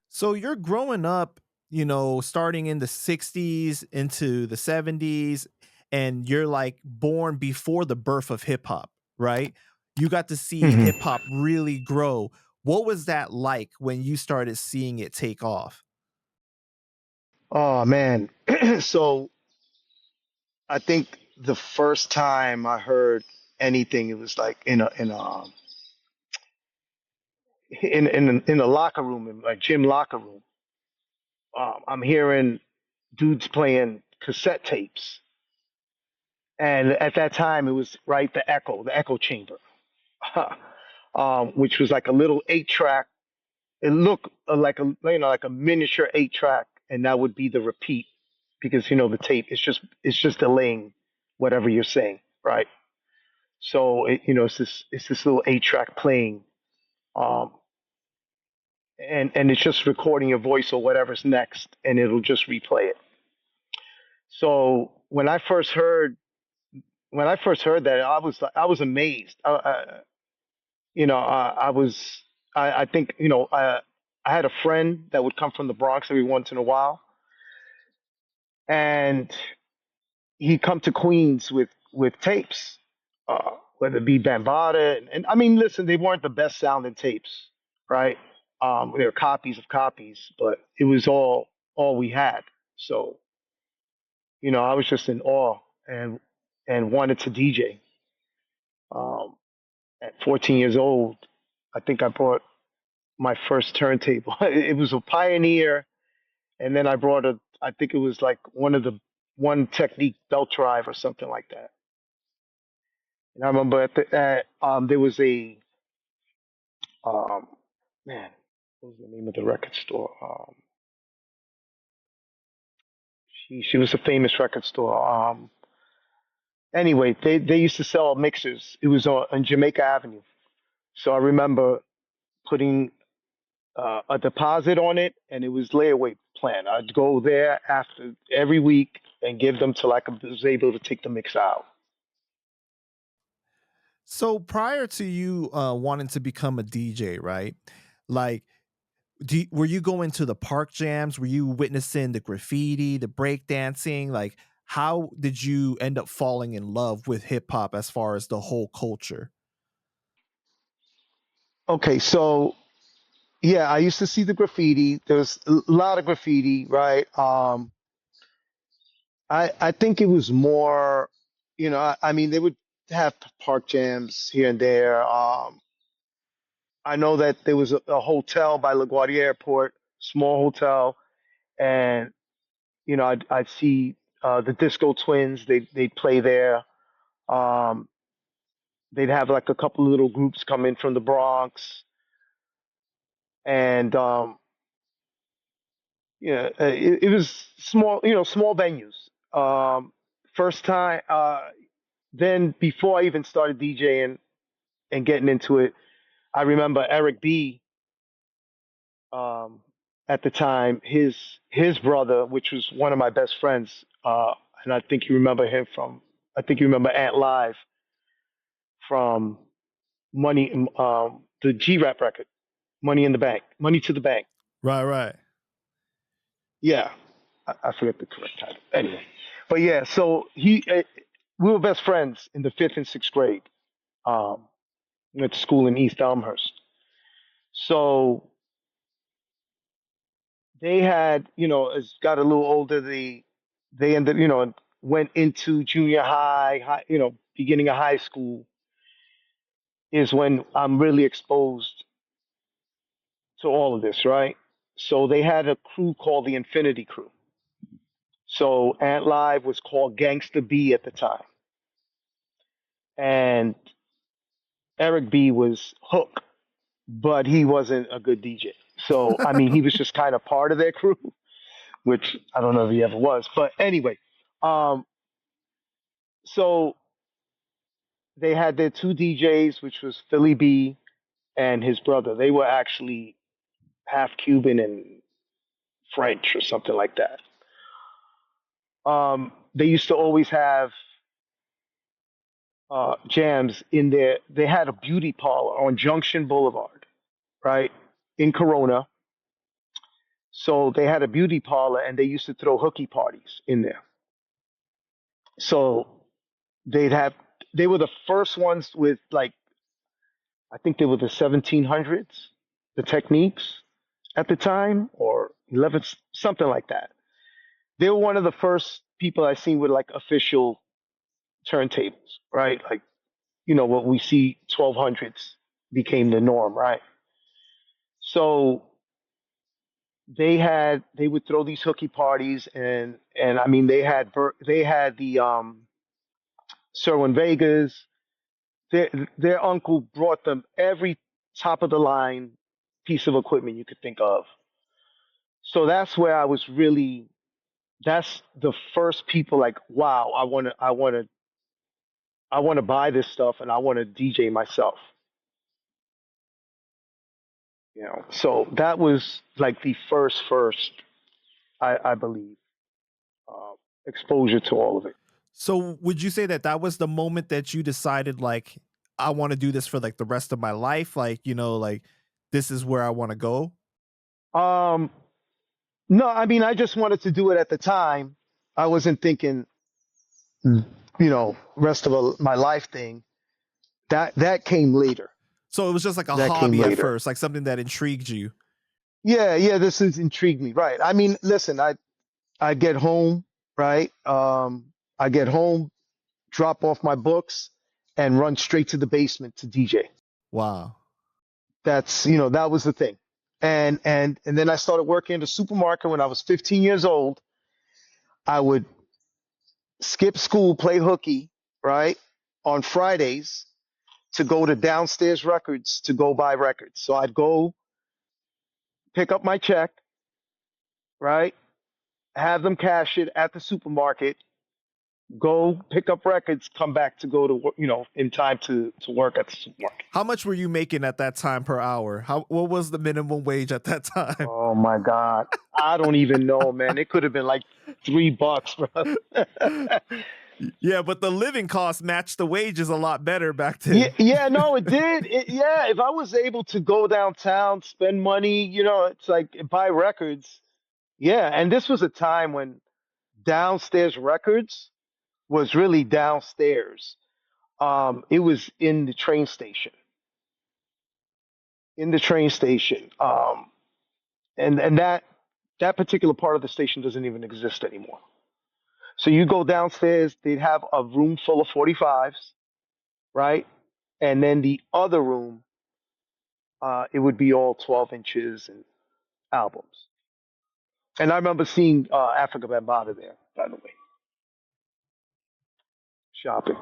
So you're growing up, starting in the 60s into the 70s, and you're like born before the birth of hip hop, right? You got to see Mhm. hip hop really grow. What was that like when you started seeing it take off? Oh man. So I think the first time I heard anything, it was like in a locker room, in like gym locker room. I'm hearing dudes playing cassette tapes, and at that time it was right the echo chamber, which was like a little 8 track. It looked like like a miniature 8 track, and that would be the repeat because the tape it's just delaying whatever you're saying, right? So it's this little 8 track playing, um, and it's just recording your voice or whatever's next, and it'll just replay it. So when I first heard that, I was amazed. I think I had a friend that would come from the Bronx every once in a while, and he'd come to Queens with tapes, whether it be Bambaataa, and I mean, listen, they weren't the best sounding tapes, right? They were copies of copies, but it was all we had. So I was just in awe and wanted to DJ. Um, at 14 years old, I think I brought my first turntable. It was a Pioneer, and then I brought I think it was like one Technique belt drive or something like that. And I remember there was a um, man, what was the name of the record store? She was a famous record store. Anyway, they used to sell mixers. It was on Jamaica Avenue. So I remember putting a deposit on it, and it was layaway plan. I'd go there after every week and give them till I was able to take the mix out. So prior to you wanting to become a DJ, right? Like, were you going to the park jams? Were you witnessing the graffiti, the breakdancing? Like, how did you end up falling in love with hip hop as far as the whole culture? Okay, so yeah, I used to see the graffiti. There was a lot of graffiti, right? I think it was more, I mean, they would have park jams here and there. I know that there was a hotel by LaGuardia Airport, small hotel, and I'd see the Disco Twins. They'd play there. Um, they'd have like a couple of little groups come in from the Bronx, and yeah, it was small, small venues. First time, then before I even started DJing and getting into it, I remember Eric B. Um, at the time, his brother, which was one of my best friends, and I think you remember him from, I think you remember Ant Live from Money, the G Rap record, Money in the Bank, Money to the Bank. Right, right. Yeah, I forget the correct title. Anyway, but yeah, so we were best friends in the fifth and sixth grade. Um, went to school in East Elmhurst. So they had, as got a little older, they ended, went into junior high, beginning of high school is when I'm really exposed to all of this, right? So they had a crew called the Infinity Crew. So Ant Live was called Gangsta B at the time, and Eric B was Hook, but he wasn't a good DJ. So I mean, he was just kind of part of their crew, which I don't know if he ever was. But anyway, um, so they had their two DJs, which was Philly B and his brother. They were actually half Cuban and French or something like that. They used to always have jams in there. They had a beauty parlor on Junction Boulevard, right? in Corona. So they had a beauty parlor, and they used to throw hooky parties in there. So they'd have they were the first ones with, like, I think they were the 1700s, the techniques at the time, or 11, something like that. They were one of the first people I seen with like official turntables, right? Like, what we see 1200s became the norm, right? So they would throw these hooky parties, and I mean they had the Sherwin Vegas. Their uncle brought them every top of the line piece of equipment you could think of. So that's where I was really. That's the first people like, wow, I want to buy this stuff, and I want to DJ myself. So that was like the first, I believe, uh, exposure to all of it. So would you say that that was the moment that you decided, like, I want to do this for like the rest of my life? Like, like this is where I want to go? Um, no, I mean, I just wanted to do it at the time. I wasn't thinking, rest of my life thing. That came later. So it was just like a That came hobby at later. first, like something that intrigued you. Yeah, yeah, this has intrigued me. Right. I mean, listen, I get home, right? I get home, drop off my books, and run straight to the basement to DJ. Wow. That was the thing. And then I started working in the supermarket when I was 15 years old. I would skip school, play hooky, right, on Fridays to go to downstairs records to go buy records. So I'd go pick up my check, right, have them cash it at the supermarket, go pick up records, come back to go to in time to work at the supermarket. How much were you making at that time per hour? What was the minimum wage at that time? Oh my God. I don't even know, man. It could have been like $3, bro. Yeah, but the living costs matched the wages a lot better back Yeah, then. yeah, no, it did. Yeah, if I was able to go downtown, spend money, it's like buy records. Yeah, and this was a time when downstairs records was really downstairs. It was in the train station. In the train station. And that particular part of the station doesn't even exist anymore. So you go downstairs, they'd have a room full of 45s, right? And then the other room, it would be all 12 inches and albums. And I remember seeing Africa Bambaataa there, by the way, shopping.